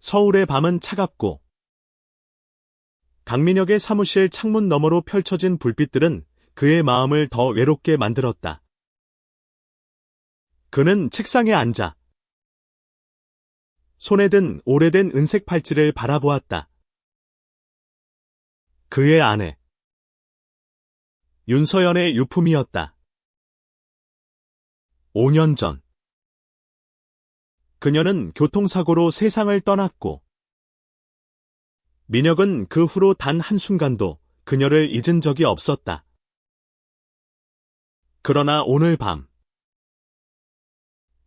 서울의 밤은 차갑고 강민혁의 사무실 창문 너머로 펼쳐진 불빛들은 그의 마음을 더 외롭게 만들었다. 그는 책상에 앉아 손에 든 오래된 은색 팔찌를 바라보았다. 그의 아내 윤서연의 유품이었다. 5년 전 그녀는 교통사고로 세상을 떠났고 민혁은 그 후로 단 한순간도 그녀를 잊은 적이 없었다. 그러나 오늘 밤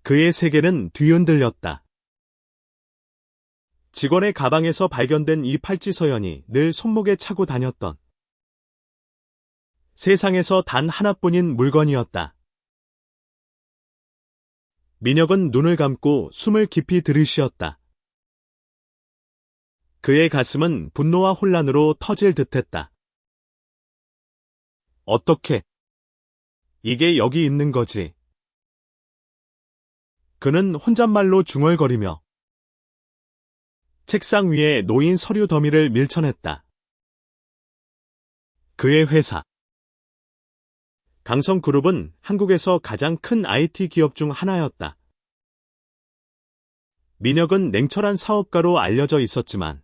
그의 세계는 뒤흔들렸다. 직원의 가방에서 발견된 이 팔찌 서연이 늘 손목에 차고 다녔던 세상에서 단 하나뿐인 물건이었다. 민혁은 눈을 감고 숨을 깊이 들이쉬었다. 그의 가슴은 분노와 혼란으로 터질 듯했다. 어떻게? 이게 여기 있는 거지. 그는 혼잣말로 중얼거리며 책상 위에 놓인 서류 더미를 밀쳐냈다. 그의 회사 강성그룹은 한국에서 가장 큰 IT 기업 중 하나였다. 민혁은 냉철한 사업가로 알려져 있었지만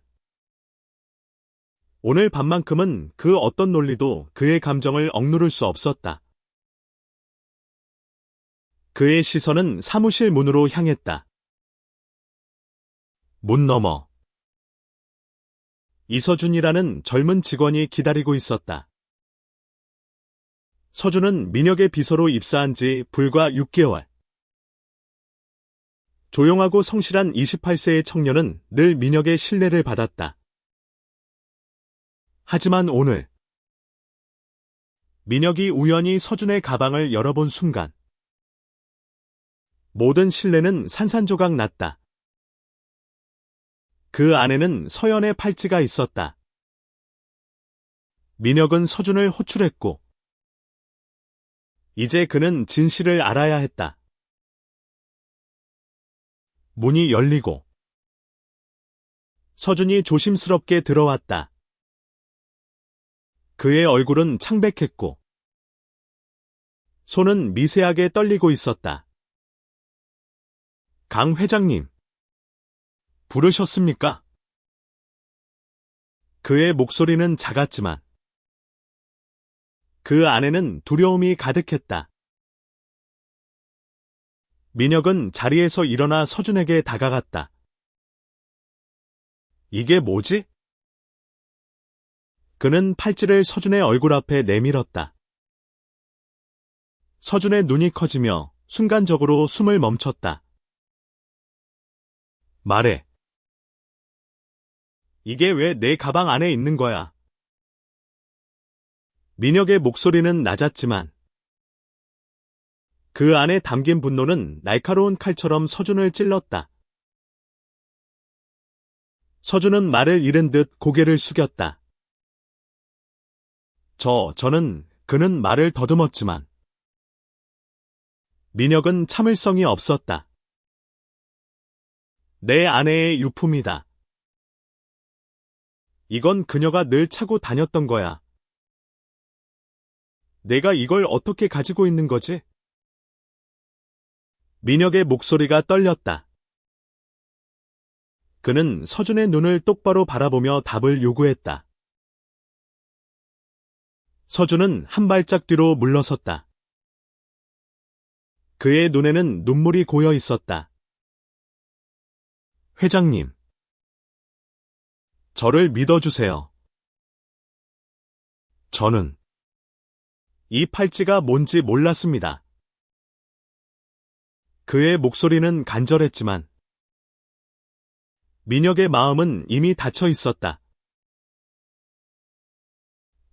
오늘 밤만큼은 그 어떤 논리도 그의 감정을 억누를 수 없었다. 그의 시선은 사무실 문으로 향했다. 문 너머 이서준이라는 젊은 직원이 기다리고 있었다. 서준은 민혁의 비서로 입사한 지 불과 6개월. 조용하고 성실한 28세의 청년은 늘 민혁의 신뢰를 받았다. 하지만 오늘 민혁이 우연히 서준의 가방을 열어본 순간 모든 신뢰는 산산조각 났다. 그 안에는 서연의 팔찌가 있었다. 민혁은 서준을 호출했고 이제 그는 진실을 알아야 했다. 문이 열리고 서준이 조심스럽게 들어왔다. 그의 얼굴은 창백했고 손은 미세하게 떨리고 있었다. 강 회장님, 부르셨습니까? 그의 목소리는 작았지만 그 안에는 두려움이 가득했다. 민혁은 자리에서 일어나 서준에게 다가갔다. 이게 뭐지? 그는 팔찌를 서준의 얼굴 앞에 내밀었다. 서준의 눈이 커지며 순간적으로 숨을 멈췄다. 말해. 이게 왜 내 가방 안에 있는 거야? 민혁의 목소리는 낮았지만 그 안에 담긴 분노는 날카로운 칼처럼 서준을 찔렀다. 서준은 말을 잃은 듯 고개를 숙였다. 그는 말을 더듬었지만 민혁은 참을성이 없었다. 내 아내의 유품이다. 이건 그녀가 늘 차고 다녔던 거야. 내가 이걸 어떻게 가지고 있는 거지? 민혁의 목소리가 떨렸다. 그는 서준의 눈을 똑바로 바라보며 답을 요구했다. 서준은 한 발짝 뒤로 물러섰다. 그의 눈에는 눈물이 고여 있었다. 회장님, 저를 믿어주세요. 저는 이 팔찌가 뭔지 몰랐습니다. 그의 목소리는 간절했지만 민혁의 마음은 이미 닫혀 있었다.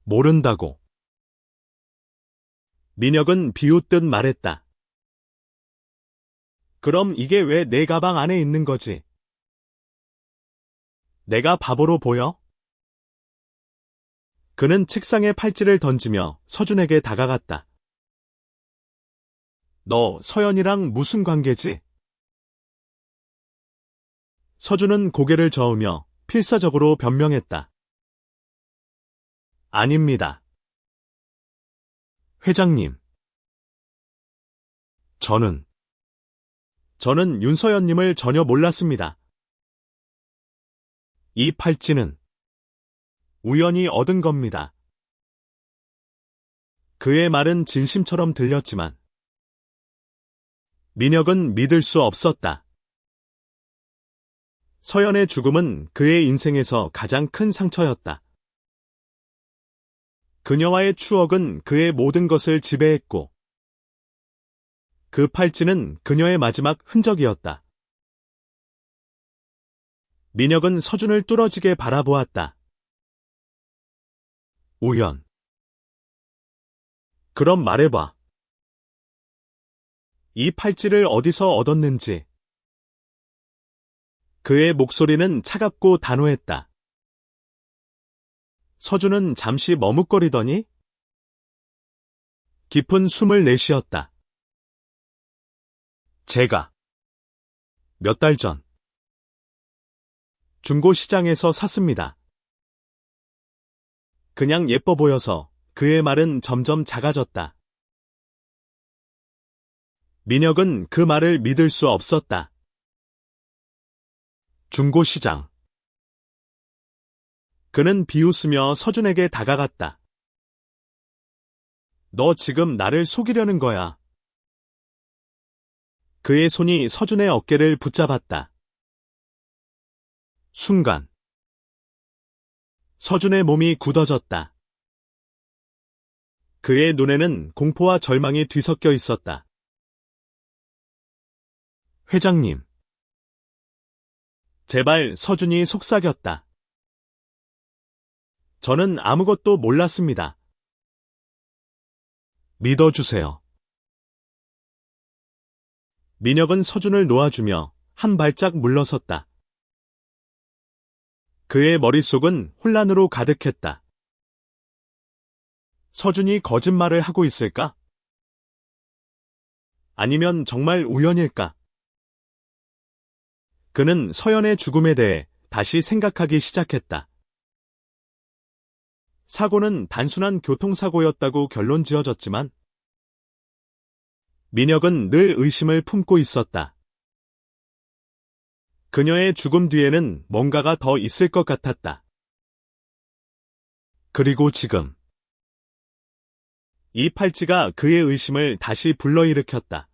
모른다고. 민혁은 비웃듯 말했다. 그럼 이게 왜 내 가방 안에 있는 거지? 내가 바보로 보여? 그는 책상에 팔찌를 던지며 서준에게 다가갔다. 너 서연이랑 무슨 관계지? 서준은 고개를 저으며 필사적으로 변명했다. 아닙니다. 회장님. 저는 윤서연님을 전혀 몰랐습니다. 이 팔찌는 우연히 얻은 겁니다. 그의 말은 진심처럼 들렸지만 민혁은 믿을 수 없었다. 서연의 죽음은 그의 인생에서 가장 큰 상처였다. 그녀와의 추억은 그의 모든 것을 지배했고 그 팔찌는 그녀의 마지막 흔적이었다. 민혁은 서준을 뚫어지게 바라보았다. 우연. 그럼 말해봐. 이 팔찌를 어디서 얻었는지. 그의 목소리는 차갑고 단호했다. 서준은 잠시 머뭇거리더니 깊은 숨을 내쉬었다. 제가 몇 달 전 중고시장에서 샀습니다. 그냥 예뻐 보여서 그의 말은 점점 작아졌다. 민혁은 그 말을 믿을 수 없었다. 중고시장. 그는 비웃으며 서준에게 다가갔다. 너 지금 나를 속이려는 거야. 그의 손이 서준의 어깨를 붙잡았다. 순간 서준의 몸이 굳어졌다. 그의 눈에는 공포와 절망이 뒤섞여 있었다. 회장님. 제발. 서준이 속삭였다. 저는 아무것도 몰랐습니다. 믿어주세요. 민혁은 서준을 놓아주며 한 발짝 물러섰다. 그의 머릿속은 혼란으로 가득했다. 서준이 거짓말을 하고 있을까? 아니면 정말 우연일까? 그는 서연의 죽음에 대해 다시 생각하기 시작했다. 사고는 단순한 교통사고였다고 결론 지어졌지만 민혁은 늘 의심을 품고 있었다. 그녀의 죽음 뒤에는 뭔가가 더 있을 것 같았다. 그리고 지금 이 팔찌가 그의 의심을 다시 불러일으켰다.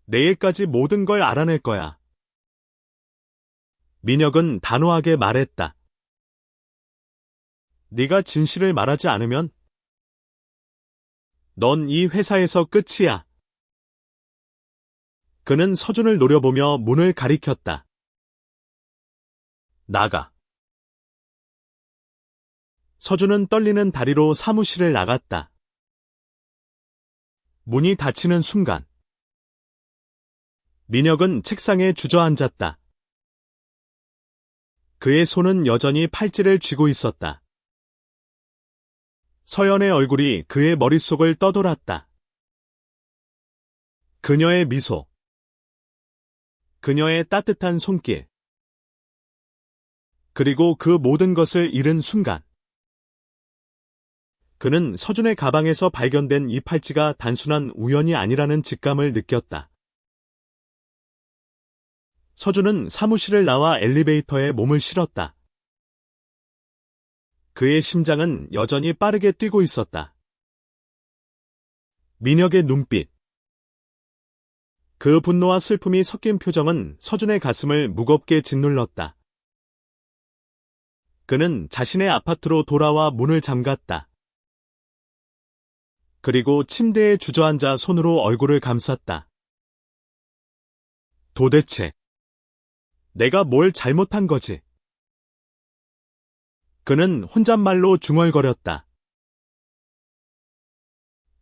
내일까지 모든 걸 알아낼 거야. 민혁은 단호하게 말했다. 네가 진실을 말하지 않으면 넌 이 회사에서 끝이야. 그는 서준을 노려보며 문을 가리켰다. 나가. 서준은 떨리는 다리로 사무실을 나갔다. 문이 닫히는 순간 민혁은 책상에 주저앉았다. 그의 손은 여전히 팔찌를 쥐고 있었다. 서연의 얼굴이 그의 머릿속을 떠돌았다. 그녀의 미소. 그녀의 따뜻한 손길. 그리고 그 모든 것을 잃은 순간. 그는 서준의 가방에서 발견된 이 팔찌가 단순한 우연이 아니라는 직감을 느꼈다. 서준은 사무실을 나와 엘리베이터에 몸을 실었다. 그의 심장은 여전히 빠르게 뛰고 있었다. 민혁의 눈빛. 그 분노와 슬픔이 섞인 표정은 서준의 가슴을 무겁게 짓눌렀다. 그는 자신의 아파트로 돌아와 문을 잠갔다. 그리고 침대에 주저앉아 손으로 얼굴을 감쌌다. 도대체 내가 뭘 잘못한 거지? 그는 혼잣말로 중얼거렸다.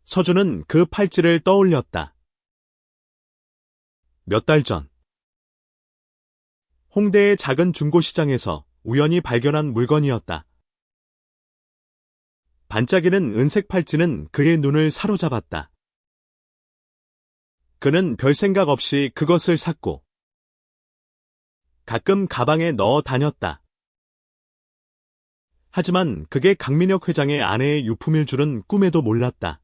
서준은 그 팔찌를 떠올렸다. 몇 달 전 홍대의 작은 중고시장에서 우연히 발견한 물건이었다. 반짝이는 은색 팔찌는 그의 눈을 사로잡았다. 그는 별 생각 없이 그것을 샀고 가끔 가방에 넣어 다녔다. 하지만 그게 강민혁 회장의 아내의 유품일 줄은 꿈에도 몰랐다.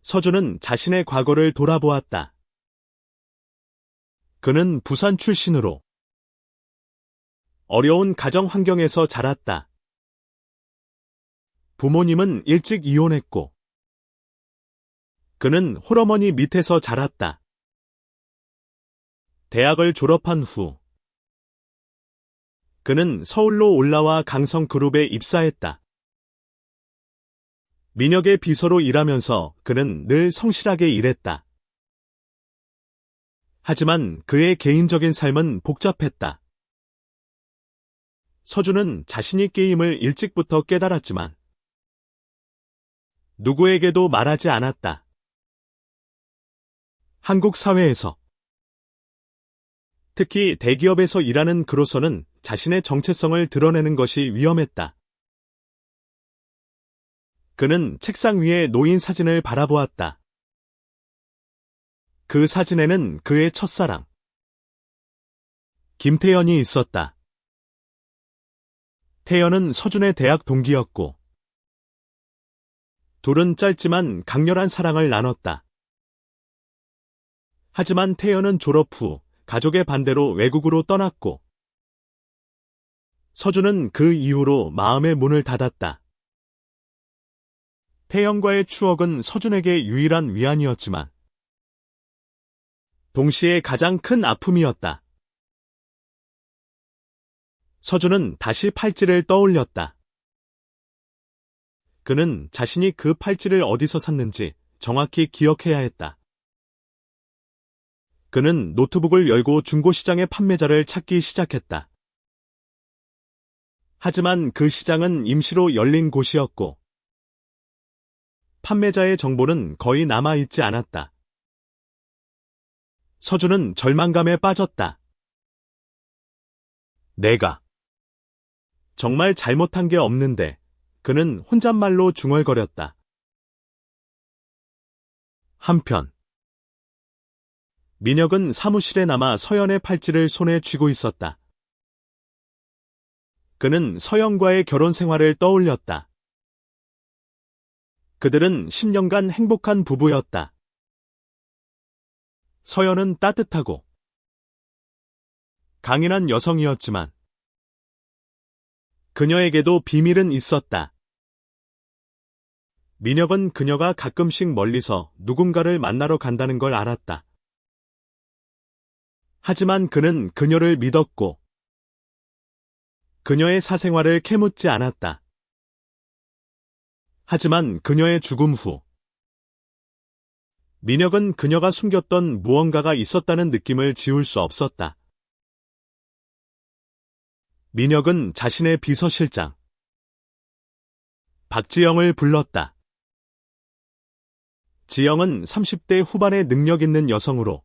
서준은 자신의 과거를 돌아보았다. 그는 부산 출신으로 어려운 가정 환경에서 자랐다. 부모님은 일찍 이혼했고 그는 홀어머니 밑에서 자랐다. 대학을 졸업한 후 그는 서울로 올라와 강성그룹에 입사했다. 민혁의 비서로 일하면서 그는 늘 성실하게 일했다. 하지만 그의 개인적인 삶은 복잡했다. 서준은 자신이 게임을 일찍부터 깨달았지만 누구에게도 말하지 않았다. 한국 사회에서, 특히 대기업에서 일하는 그로서는 자신의 정체성을 드러내는 것이 위험했다. 그는 책상 위에 놓인 사진을 바라보았다. 그 사진에는 그의 첫사랑, 김태연이 있었다. 태연은 서준의 대학 동기였고, 둘은 짧지만 강렬한 사랑을 나눴다. 하지만 태연은 졸업 후 가족의 반대로 외국으로 떠났고, 서준은 그 이후로 마음의 문을 닫았다. 태연과의 추억은 서준에게 유일한 위안이었지만, 동시에 가장 큰 아픔이었다. 서준은 다시 팔찌를 떠올렸다. 그는 자신이 그 팔찌를 어디서 샀는지 정확히 기억해야 했다. 그는 노트북을 열고 중고시장의 판매자를 찾기 시작했다. 하지만 그 시장은 임시로 열린 곳이었고, 판매자의 정보는 거의 남아있지 않았다. 서준은 절망감에 빠졌다. 내가 정말 잘못한 게 없는데, 그는 혼잣말로 중얼거렸다. 한편 민혁은 사무실에 남아 서연의 팔찌를 손에 쥐고 있었다. 그는 서연과의 결혼 생활을 떠올렸다. 그들은 10년간 행복한 부부였다. 서연은 따뜻하고 강인한 여성이었지만 그녀에게도 비밀은 있었다. 민혁은 그녀가 가끔씩 멀리서 누군가를 만나러 간다는 걸 알았다. 하지만 그는 그녀를 믿었고 그녀의 사생활을 캐묻지 않았다. 하지만 그녀의 죽음 후 민혁은 그녀가 숨겼던 무언가가 있었다는 느낌을 지울 수 없었다. 민혁은 자신의 비서실장 박지영을 불렀다. 지영은 30대 후반의 능력 있는 여성으로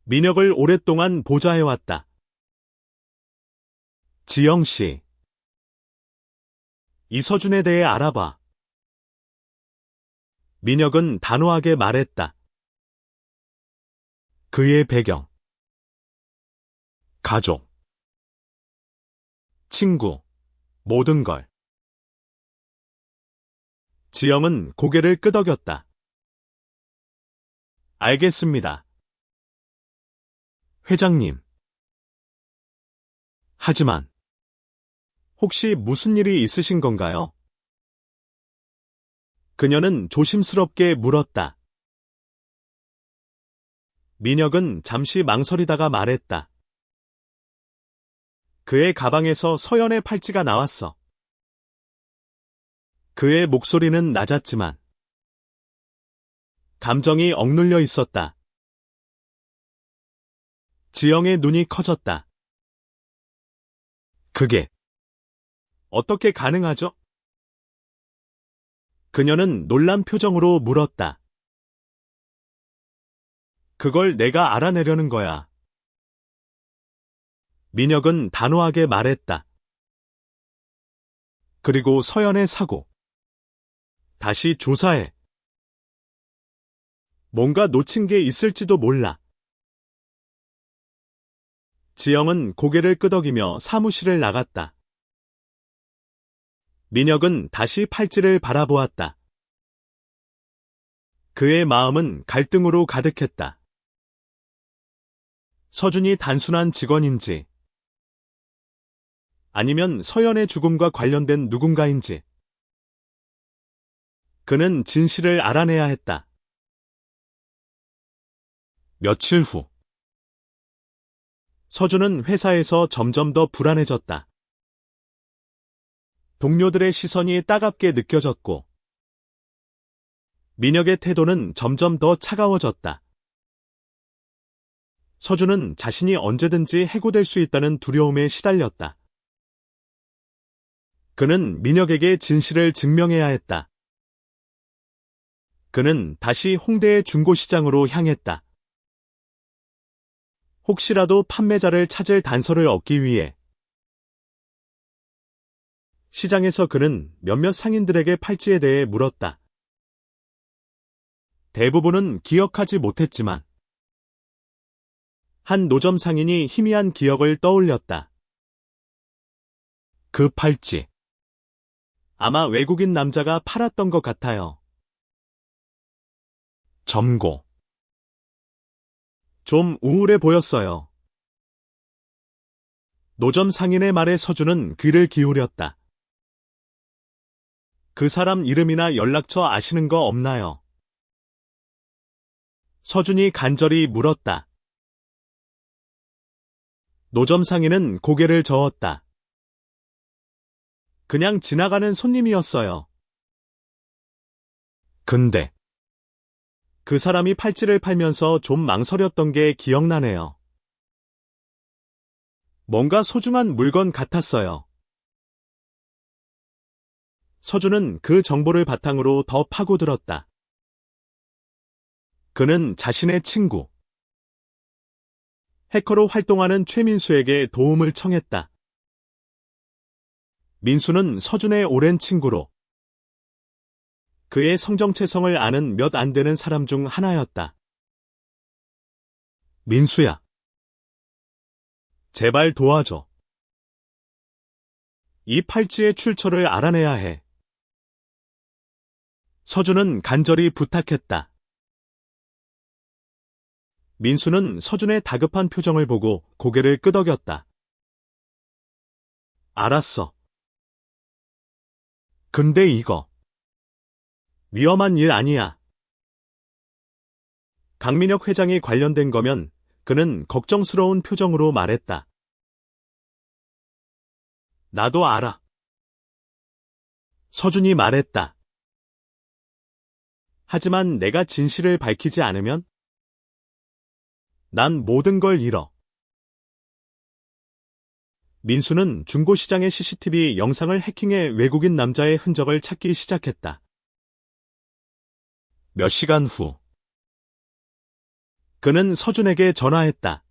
민혁을 오랫동안 보좌해왔다. 지영 씨, 이서준에 대해 알아봐. 민혁은 단호하게 말했다. 그의 배경, 가족, 친구, 모든 걸. 지영은 고개를 끄덕였다. 알겠습니다. 회장님. 하지만 혹시 무슨 일이 있으신 건가요? 그녀는 조심스럽게 물었다. 민혁은 잠시 망설이다가 말했다. 그의 가방에서 서연의 팔찌가 나왔어. 그의 목소리는 낮았지만 감정이 억눌려 있었다. 지영의 눈이 커졌다. 그게 어떻게 가능하죠? 그녀는 놀란 표정으로 물었다. 그걸 내가 알아내려는 거야. 민혁은 단호하게 말했다. 그리고 서연의 사고. 다시 조사해. 뭔가 놓친 게 있을지도 몰라. 지영은 고개를 끄덕이며 사무실을 나갔다. 민혁은 다시 팔찌를 바라보았다. 그의 마음은 갈등으로 가득했다. 서준이 단순한 직원인지, 아니면 서연의 죽음과 관련된 누군가인지, 그는 진실을 알아내야 했다. 며칠 후, 서준은 회사에서 점점 더 불안해졌다. 동료들의 시선이 따갑게 느껴졌고, 민혁의 태도는 점점 더 차가워졌다. 서준은 자신이 언제든지 해고될 수 있다는 두려움에 시달렸다. 그는 민혁에게 진실을 증명해야 했다. 그는 다시 홍대의 중고시장으로 향했다. 혹시라도 판매자를 찾을 단서를 얻기 위해. 시장에서 그는 몇몇 상인들에게 팔찌에 대해 물었다. 대부분은 기억하지 못했지만 한 노점 상인이 희미한 기억을 떠올렸다. 그 팔찌. 아마 외국인 남자가 팔았던 것 같아요. 점고. 좀 우울해 보였어요. 노점 상인의 말에 서준은 귀를 기울였다. 그 사람 이름이나 연락처 아시는 거 없나요? 서준이 간절히 물었다. 노점 상인은 고개를 저었다. 그냥 지나가는 손님이었어요. 근데 그 사람이 팔찌를 팔면서 좀 망설였던 게 기억나네요. 뭔가 소중한 물건 같았어요. 서준은 그 정보를 바탕으로 더 파고들었다. 그는 자신의 친구, 해커로 활동하는 최민수에게 도움을 청했다. 민수는 서준의 오랜 친구로 그의 성정체성을 아는 몇 안 되는 사람 중 하나였다. 민수야. 제발 도와줘. 이 팔찌의 출처를 알아내야 해. 서준은 간절히 부탁했다. 민수는 서준의 다급한 표정을 보고 고개를 끄덕였다. 알았어. 근데 이거 위험한 일 아니야. 강민혁 회장이 관련된 거면 그는 걱정스러운 표정으로 말했다. 나도 알아. 서준이 말했다. 하지만 내가 진실을 밝히지 않으면 난 모든 걸 잃어. 민수는 중고시장의 CCTV 영상을 해킹해 외국인 남자의 흔적을 찾기 시작했다. 몇 시간 후, 그는 서준에게 전화했다.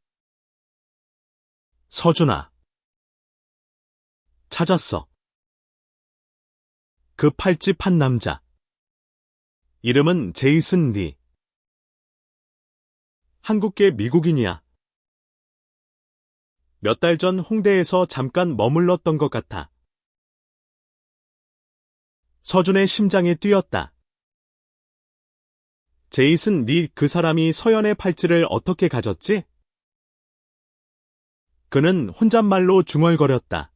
서준아. 찾았어. 그 팔찌 판 남자. 이름은 제이슨 리. 한국계 미국인이야. 몇 달 전 홍대에서 잠깐 머물렀던 것 같아. 서준의 심장이 뛰었다. 제이슨 리 그 사람이 서연의 팔찌를 어떻게 가졌지? 그는 혼잣말로 중얼거렸다.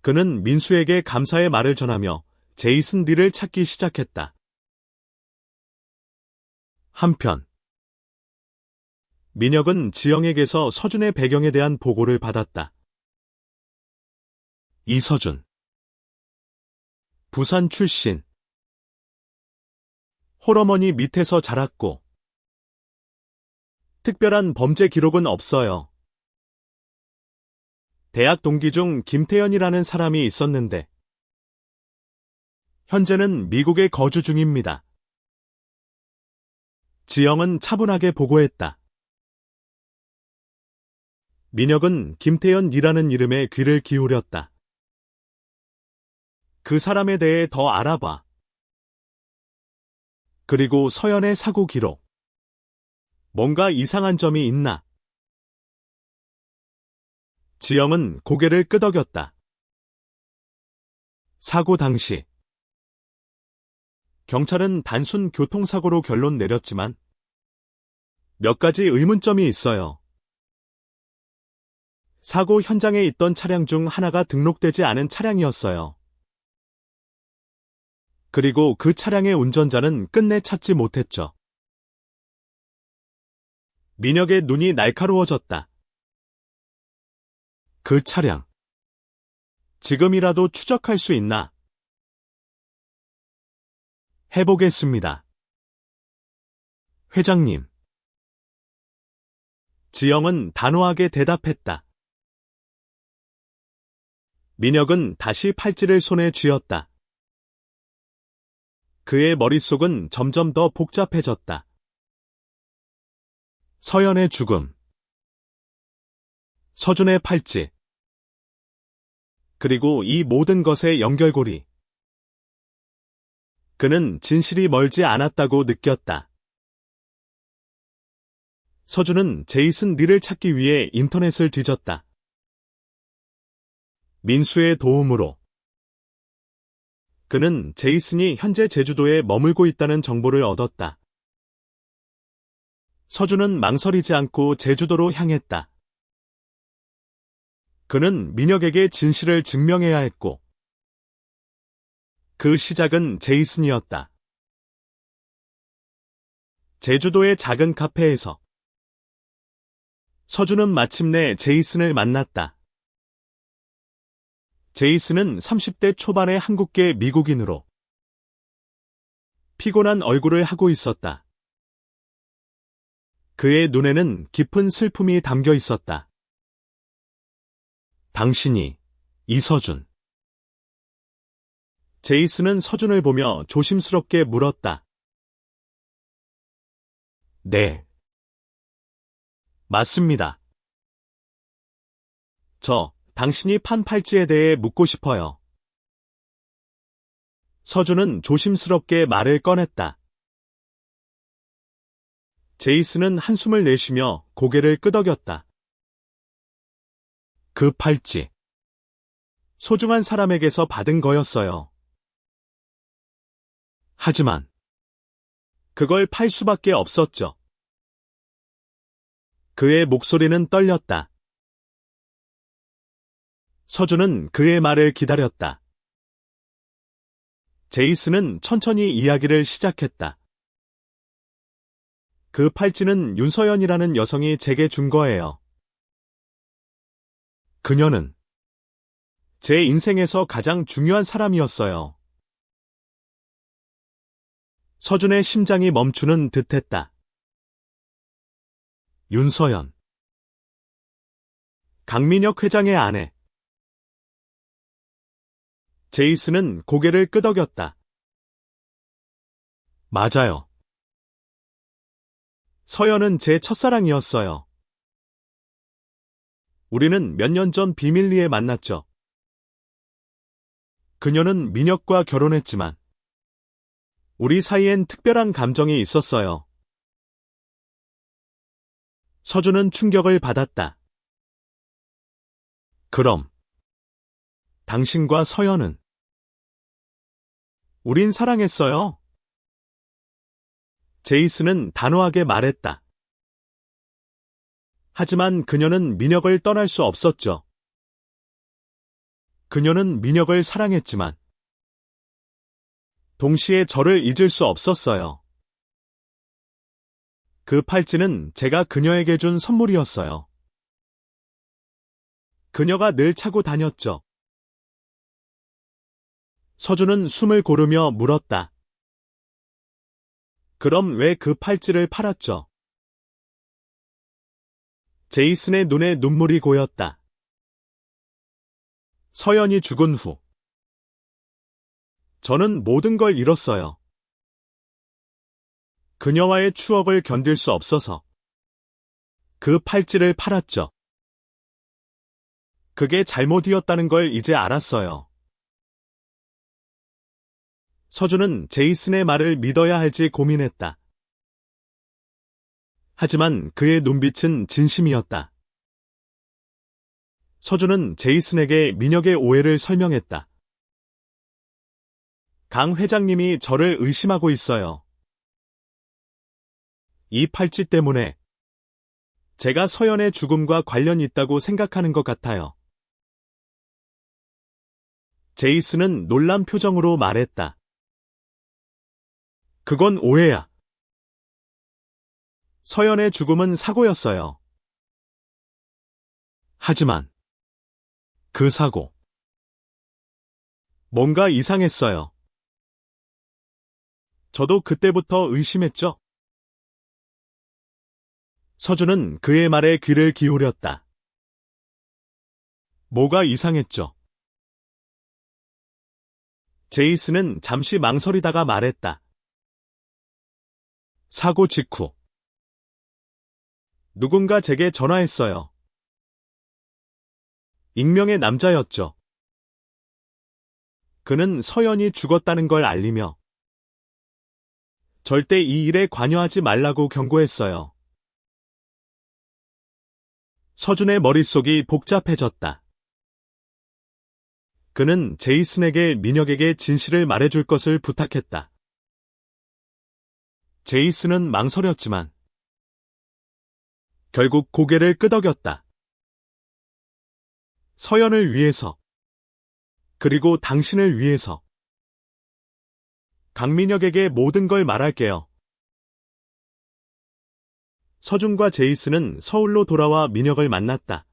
그는 민수에게 감사의 말을 전하며 제이슨 리를 찾기 시작했다. 한편 민혁은 지영에게서 서준의 배경에 대한 보고를 받았다. 이서준. 부산 출신. 홀어머니 밑에서 자랐고 특별한 범죄 기록은 없어요. 대학 동기 중 김태현이라는 사람이 있었는데 현재는 미국에 거주 중입니다. 지영은 차분하게 보고했다. 민혁은 김태현이라는 이름에 귀를 기울였다. 그 사람에 대해 더 알아봐. 그리고 서연의 사고 기록. 뭔가 이상한 점이 있나? 지영은 고개를 끄덕였다. 사고 당시 경찰은 단순 교통사고로 결론 내렸지만 몇 가지 의문점이 있어요. 사고 현장에 있던 차량 중 하나가 등록되지 않은 차량이었어요. 그리고 그 차량의 운전자는 끝내 찾지 못했죠. 민혁의 눈이 날카로워졌다. 그 차량. 지금이라도 추적할 수 있나? 해보겠습니다. 회장님. 지영은 단호하게 대답했다. 민혁은 다시 팔찌를 손에 쥐었다. 그의 머릿속은 점점 더 복잡해졌다. 서연의 죽음, 서준의 팔찌, 그리고 이 모든 것의 연결고리. 그는 진실이 멀지 않았다고 느꼈다. 서준은 제이슨 리를 찾기 위해 인터넷을 뒤졌다. 민수의 도움으로. 그는 제이슨이 현재 제주도에 머물고 있다는 정보를 얻었다. 서준은 망설이지 않고 제주도로 향했다. 그는 민혁에게 진실을 증명해야 했고, 그 시작은 제이슨이었다. 제주도의 작은 카페에서 서준은 마침내 제이슨을 만났다. 제이슨은 30대 초반의 한국계 미국인으로 피곤한 얼굴을 하고 있었다. 그의 눈에는 깊은 슬픔이 담겨 있었다. 당신이 이서준. 제이슨은 서준을 보며 조심스럽게 물었다. 네. 맞습니다. 당신이 판 팔찌에 대해 묻고 싶어요. 서준은 조심스럽게 말을 꺼냈다. 제이슨은 한숨을 내쉬며 고개를 끄덕였다. 그 팔찌. 소중한 사람에게서 받은 거였어요. 하지만 그걸 팔 수밖에 없었죠. 그의 목소리는 떨렸다. 서준은 그의 말을 기다렸다. 제이슨은 천천히 이야기를 시작했다. 그 팔찌는 윤서연이라는 여성이 제게 준 거예요. 그녀는 제 인생에서 가장 중요한 사람이었어요. 서준의 심장이 멈추는 듯했다. 윤서연. 강민혁 회장의 아내. 제이슨은 고개를 끄덕였다. 맞아요. 서연은 제 첫사랑이었어요. 우리는 몇 년 전 비밀리에 만났죠. 그녀는 민혁과 결혼했지만 우리 사이엔 특별한 감정이 있었어요. 서준은 충격을 받았다. 그럼 당신과 서연은? 우린 사랑했어요. 제이슨은 단호하게 말했다. 하지만 그녀는 민혁을 떠날 수 없었죠. 그녀는 민혁을 사랑했지만 동시에 저를 잊을 수 없었어요. 그 팔찌는 제가 그녀에게 준 선물이었어요. 그녀가 늘 차고 다녔죠. 서준은 숨을 고르며 물었다. 그럼 왜 그 팔찌를 팔았죠? 제이슨의 눈에 눈물이 고였다. 서연이 죽은 후 저는 모든 걸 잃었어요. 그녀와의 추억을 견딜 수 없어서 그 팔찌를 팔았죠. 그게 잘못이었다는 걸 이제 알았어요. 서준은 제이슨의 말을 믿어야 할지 고민했다. 하지만 그의 눈빛은 진심이었다. 서준은 제이슨에게 민혁의 오해를 설명했다. 강 회장님이 저를 의심하고 있어요. 이 팔찌 때문에 제가 서연의 죽음과 관련이 있다고 생각하는 것 같아요. 제이슨은 놀란 표정으로 말했다. 그건 오해야. 서연의 죽음은 사고였어요. 하지만 그 사고, 뭔가 이상했어요. 저도 그때부터 의심했죠. 서준은 그의 말에 귀를 기울였다. 뭐가 이상했죠? 제이슨은 잠시 망설이다가 말했다. 사고 직후 누군가 제게 전화했어요. 익명의 남자였죠. 그는 서연이 죽었다는 걸 알리며 절대 이 일에 관여하지 말라고 경고했어요. 서준의 머릿속이 복잡해졌다. 그는 제이슨에게 민혁에게 진실을 말해줄 것을 부탁했다. 제이슨은 망설였지만 결국 고개를 끄덕였다. 서연을 위해서, 그리고 당신을 위해서 강민혁에게 모든 걸 말할게요. 서준과 제이슨은 서울로 돌아와 민혁을 만났다.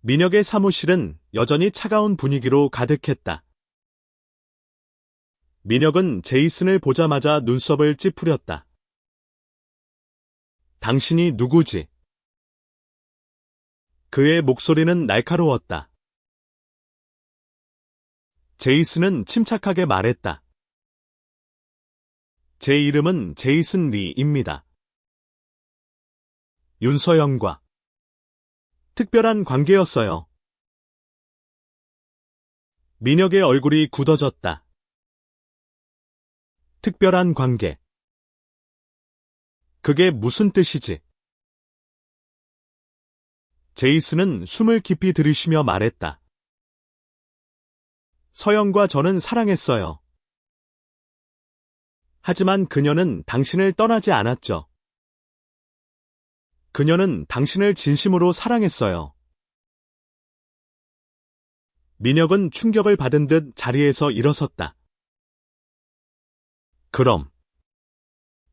민혁의 사무실은 여전히 차가운 분위기로 가득했다. 민혁은 제이슨을 보자마자 눈썹을 찌푸렸다. 당신이 누구지? 그의 목소리는 날카로웠다. 제이슨은 침착하게 말했다. 제 이름은 제이슨 리입니다. 윤서영과 특별한 관계였어요. 민혁의 얼굴이 굳어졌다. 특별한 관계. 그게 무슨 뜻이지? 제이슨은 숨을 깊이 들이쉬며 말했다. 서영과 저는 사랑했어요. 하지만 그녀는 당신을 떠나지 않았죠. 그녀는 당신을 진심으로 사랑했어요. 민혁은 충격을 받은 듯 자리에서 일어섰다. 그럼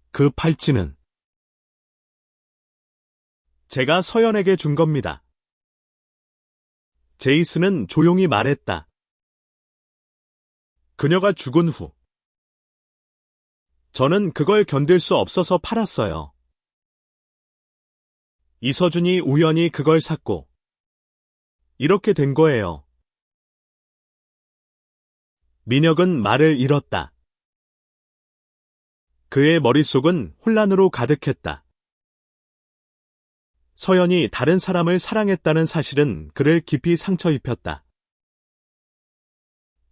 그 팔찌는 제가 서연에게 준 겁니다. 제이슨은 조용히 말했다. 그녀가 죽은 후 저는 그걸 견딜 수 없어서 팔았어요. 이서준이 우연히 그걸 샀고 이렇게 된 거예요. 민혁은 말을 잃었다. 그의 머릿속은 혼란으로 가득했다. 서연이 다른 사람을 사랑했다는 사실은 그를 깊이 상처 입혔다.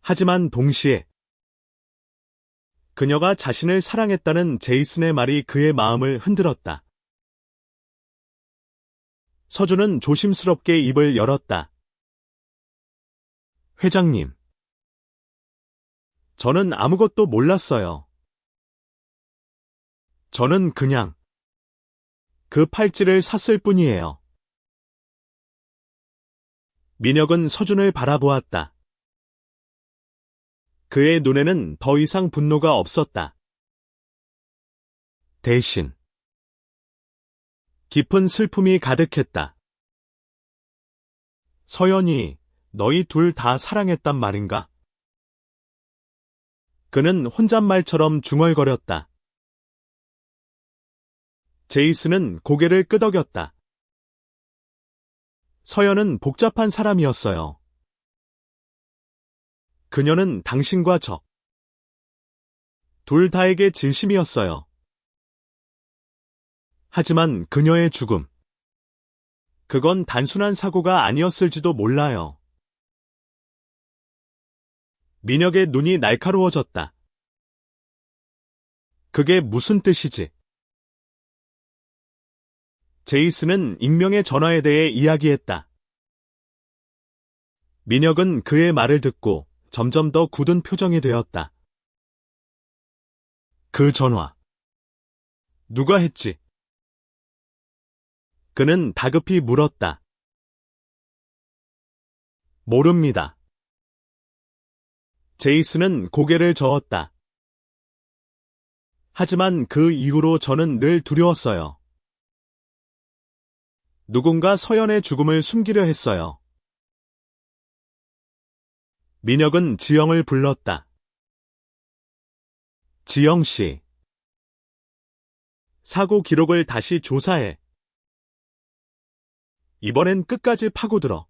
하지만 동시에 그녀가 자신을 사랑했다는 제이슨의 말이 그의 마음을 흔들었다. 서준은 조심스럽게 입을 열었다. 회장님, 저는 아무것도 몰랐어요. 저는 그냥 그 팔찌를 샀을 뿐이에요. 민혁은 서준을 바라보았다. 그의 눈에는 더 이상 분노가 없었다. 대신 깊은 슬픔이 가득했다. 서연이 너희 둘 다 사랑했단 말인가? 그는 혼잣말처럼 중얼거렸다. 제이슨은 고개를 끄덕였다. 서연은 복잡한 사람이었어요. 그녀는 당신과 저 둘 다에게 진심이었어요. 하지만 그녀의 죽음, 그건 단순한 사고가 아니었을지도 몰라요. 민혁의 눈이 날카로워졌다. 그게 무슨 뜻이지? 제이슨은 익명의 전화에 대해 이야기했다. 민혁은 그의 말을 듣고 점점 더 굳은 표정이 되었다. 그 전화. 누가 했지? 그는 다급히 물었다. 모릅니다. 제이슨은 고개를 저었다. 하지만 그 이후로 저는 늘 두려웠어요. 누군가 서연의 죽음을 숨기려 했어요. 민혁은 지영을 불렀다. 지영 씨. 사고 기록을 다시 조사해. 이번엔 끝까지 파고들어.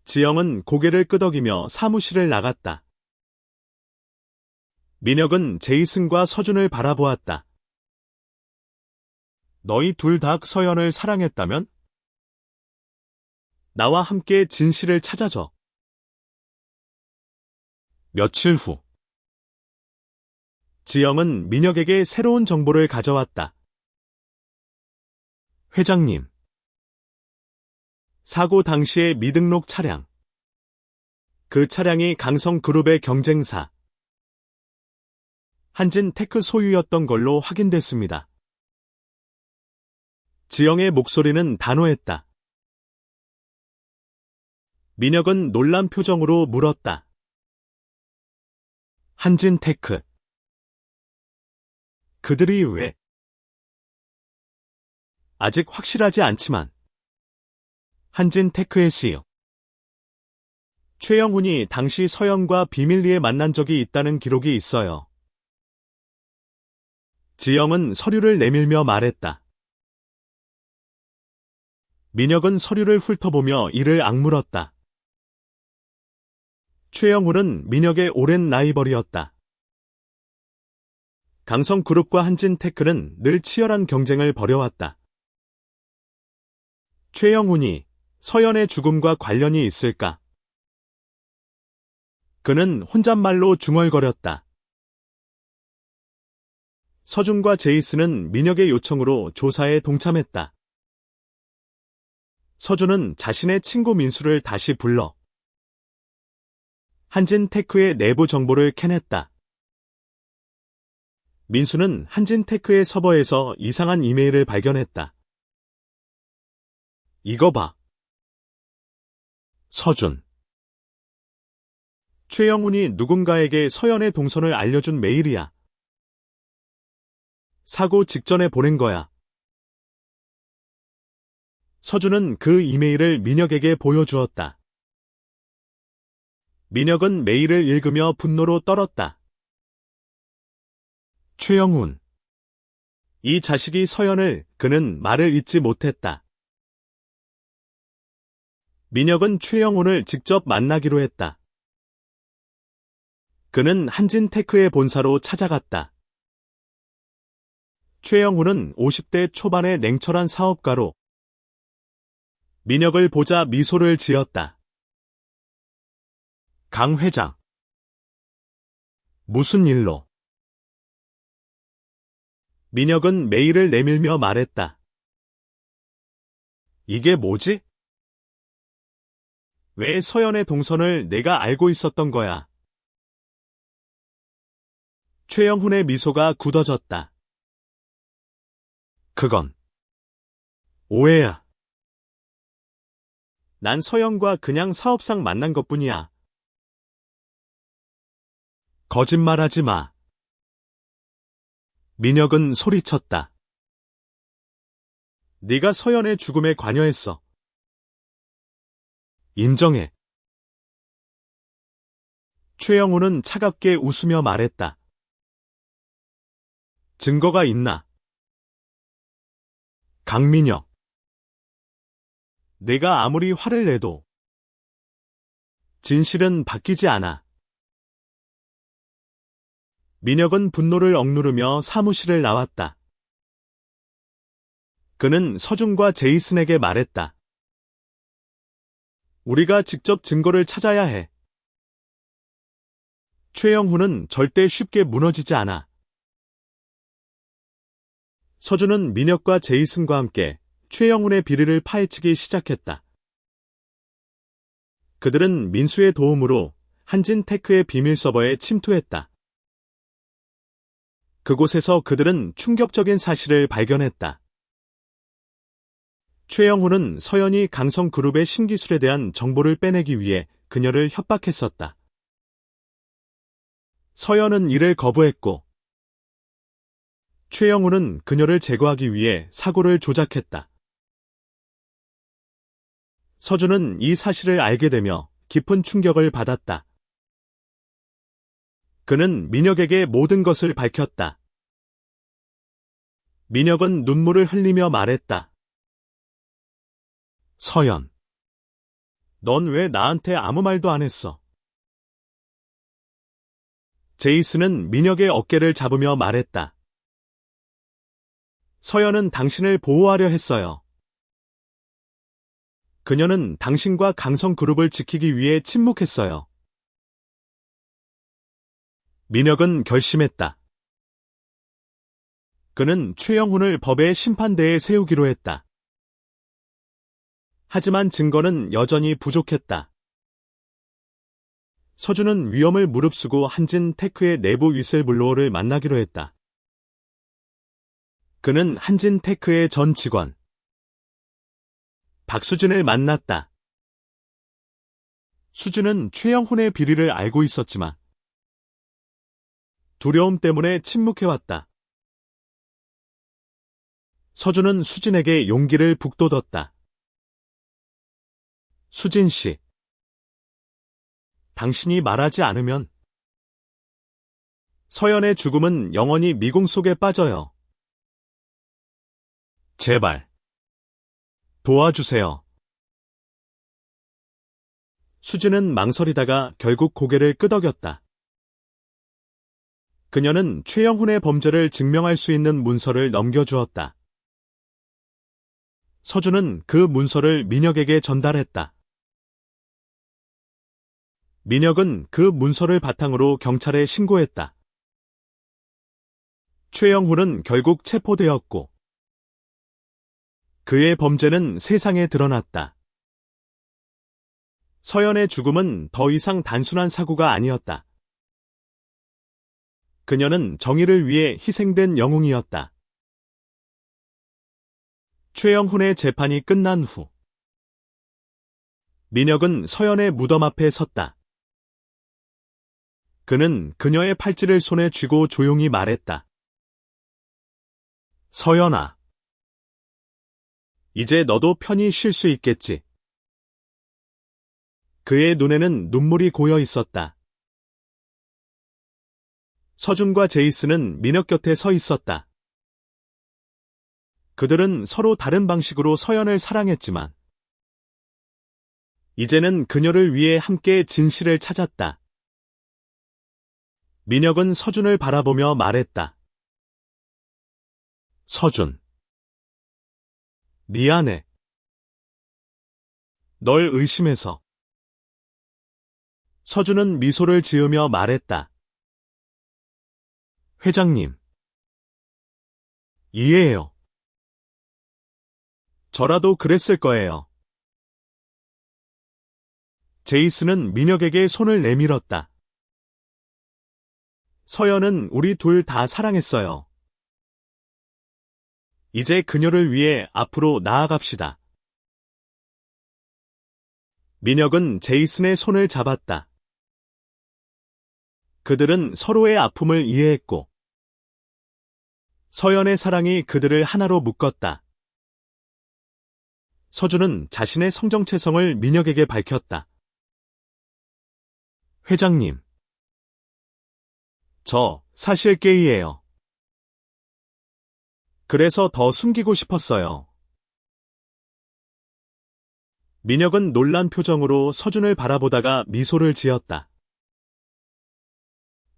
지영은 고개를 끄덕이며 사무실을 나갔다. 민혁은 제이슨과 서준을 바라보았다. 너희 둘 다 서연을 사랑했다면? 나와 함께 진실을 찾아줘. 며칠 후. 지영은 민혁에게 새로운 정보를 가져왔다. 회장님. 사고 당시의 미등록 차량. 그 차량이 강성그룹의 경쟁사 한진테크 소유였던 걸로 확인됐습니다. 지영의 목소리는 단호했다. 민혁은 놀란 표정으로 물었다. 한진테크. 그들이 왜? 아직 확실하지 않지만. 한진테크의 CEO. 최영훈이 당시 서연과 비밀리에 만난 적이 있다는 기록이 있어요. 지영은 서류를 내밀며 말했다. 민혁은 서류를 훑어보며 이를 악물었다. 최영훈은 민혁의 오랜 라이벌이었다. 강성그룹과 한진테크는 늘 치열한 경쟁을 벌여왔다. 최영훈이 서연의 죽음과 관련이 있을까? 그는 혼잣말로 중얼거렸다. 서준과 제이슨은 민혁의 요청으로 조사에 동참했다. 서준은 자신의 친구 민수를 다시 불러 한진테크의 내부 정보를 캐냈다. 민수는 한진테크의 서버에서 이상한 이메일을 발견했다. 이거 봐. 서준. 최영훈이 누군가에게 서연의 동선을 알려준 메일이야. 사고 직전에 보낸 거야. 서준은 그 이메일을 민혁에게 보여주었다. 민혁은 메일을 읽으며 분노로 떨었다. 최영훈. 이 자식이 서연을 그는 말을 잇지 못했다. 민혁은 최영훈을 직접 만나기로 했다. 그는 한진테크의 본사로 찾아갔다. 최영훈은 50대 초반의 냉철한 사업가로 민혁을 보자 미소를 지었다. 강 회장. 무슨 일로? 민혁은 메일을 내밀며 말했다. 이게 뭐지? 왜 서연의 동선을 내가 알고 있었던 거야? 최영훈의 미소가 굳어졌다. 그건 오해야. 난 서연과 그냥 사업상 만난 것뿐이야. 거짓말하지 마. 민혁은 소리쳤다. 네가 서연의 죽음에 관여했어. 인정해. 최영훈은 차갑게 웃으며 말했다. 증거가 있나? 강민혁. 내가 아무리 화를 내도 진실은 바뀌지 않아. 민혁은 분노를 억누르며 사무실을 나왔다. 그는 서준과 제이슨에게 말했다. 우리가 직접 증거를 찾아야 해. 최영훈은 절대 쉽게 무너지지 않아. 서준은 민혁과 제이슨과 함께 최영훈의 비리를 파헤치기 시작했다. 그들은 민수의 도움으로 한진테크의 비밀 서버에 침투했다. 그곳에서 그들은 충격적인 사실을 발견했다. 최영훈은 서연이 강성그룹의 신기술에 대한 정보를 빼내기 위해 그녀를 협박했었다. 서연은 이를 거부했고, 최영훈은 그녀를 제거하기 위해 사고를 조작했다. 서준은 이 사실을 알게 되며 깊은 충격을 받았다. 그는 민혁에게 모든 것을 밝혔다. 민혁은 눈물을 흘리며 말했다. 서연, 넌 왜 나한테 아무 말도 안 했어? 제이슨은 민혁의 어깨를 잡으며 말했다. 서연은 당신을 보호하려 했어요. 그녀는 당신과 강성그룹을 지키기 위해 침묵했어요. 민혁은 결심했다. 그는 최영훈을 법의 심판대에 세우기로 했다. 하지만 증거는 여전히 부족했다. 서준은 위험을 무릅쓰고 한진테크의 내부 위슬블로어를 만나기로 했다. 그는 한진테크의 전 직원 박수진을 만났다. 수진은 최영훈의 비리를 알고 있었지만 두려움 때문에 침묵해왔다. 서준은 수진에게 용기를 북돋웠다. 수진 씨, 당신이 말하지 않으면 서연의 죽음은 영원히 미궁 속에 빠져요. 제발 도와주세요. 수진은 망설이다가 결국 고개를 끄덕였다. 그녀는 최영훈의 범죄를 증명할 수 있는 문서를 넘겨주었다. 서준은 그 문서를 민혁에게 전달했다. 민혁은 그 문서를 바탕으로 경찰에 신고했다. 최영훈은 결국 체포되었고 그의 범죄는 세상에 드러났다. 서연의 죽음은 더 이상 단순한 사고가 아니었다. 그녀는 정의를 위해 희생된 영웅이었다. 최영훈의 재판이 끝난 후 민혁은 서연의 무덤 앞에 섰다. 그는 그녀의 팔찌를 손에 쥐고 조용히 말했다. 서연아, 이제 너도 편히 쉴 수 있겠지. 그의 눈에는 눈물이 고여 있었다. 서준과 제이슨은 민혁 곁에 서 있었다. 그들은 서로 다른 방식으로 서연을 사랑했지만 이제는 그녀를 위해 함께 진실을 찾았다. 민혁은 서준을 바라보며 말했다. 서준, 미안해. 널 의심해서. 서준은 미소를 지으며 말했다. 회장님, 이해해요. 저라도 그랬을 거예요. 제이슨은 민혁에게 손을 내밀었다. 서연은 우리 둘 다 사랑했어요. 이제 그녀를 위해 앞으로 나아갑시다. 민혁은 제이슨의 손을 잡았다. 그들은 서로의 아픔을 이해했고 서연의 사랑이 그들을 하나로 묶었다. 서준은 자신의 성정체성을 민혁에게 밝혔다. 회장님, 저 사실 게이예요. 그래서 더 숨기고 싶었어요. 민혁은 놀란 표정으로 서준을 바라보다가 미소를 지었다.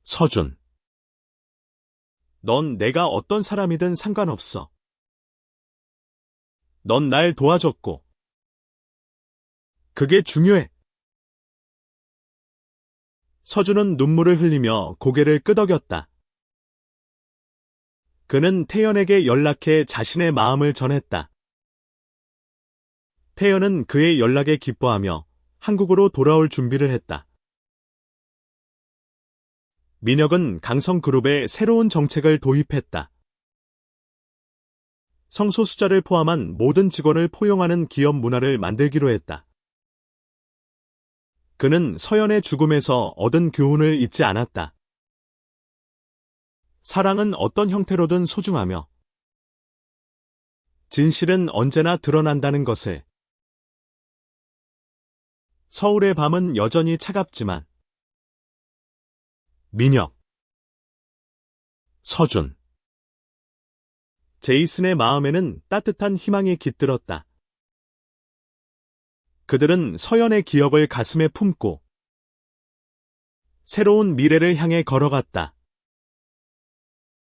서준, 넌 내가 어떤 사람이든 상관없어. 넌 날 도와줬고 그게 중요해. 서준은 눈물을 흘리며 고개를 끄덕였다. 그는 태연에게 연락해 자신의 마음을 전했다. 태연은 그의 연락에 기뻐하며 한국으로 돌아올 준비를 했다. 민혁은 강성그룹에 새로운 정책을 도입했다. 성소수자를 포함한 모든 직원을 포용하는 기업 문화를 만들기로 했다. 그는 서연의 죽음에서 얻은 교훈을 잊지 않았다. 사랑은 어떤 형태로든 소중하며 진실은 언제나 드러난다는 것을. 서울의 밤은 여전히 차갑지만 민혁, 서준, 제이슨의 마음에는 따뜻한 희망이 깃들었다. 그들은 서연의 기억을 가슴에 품고 새로운 미래를 향해 걸어갔다.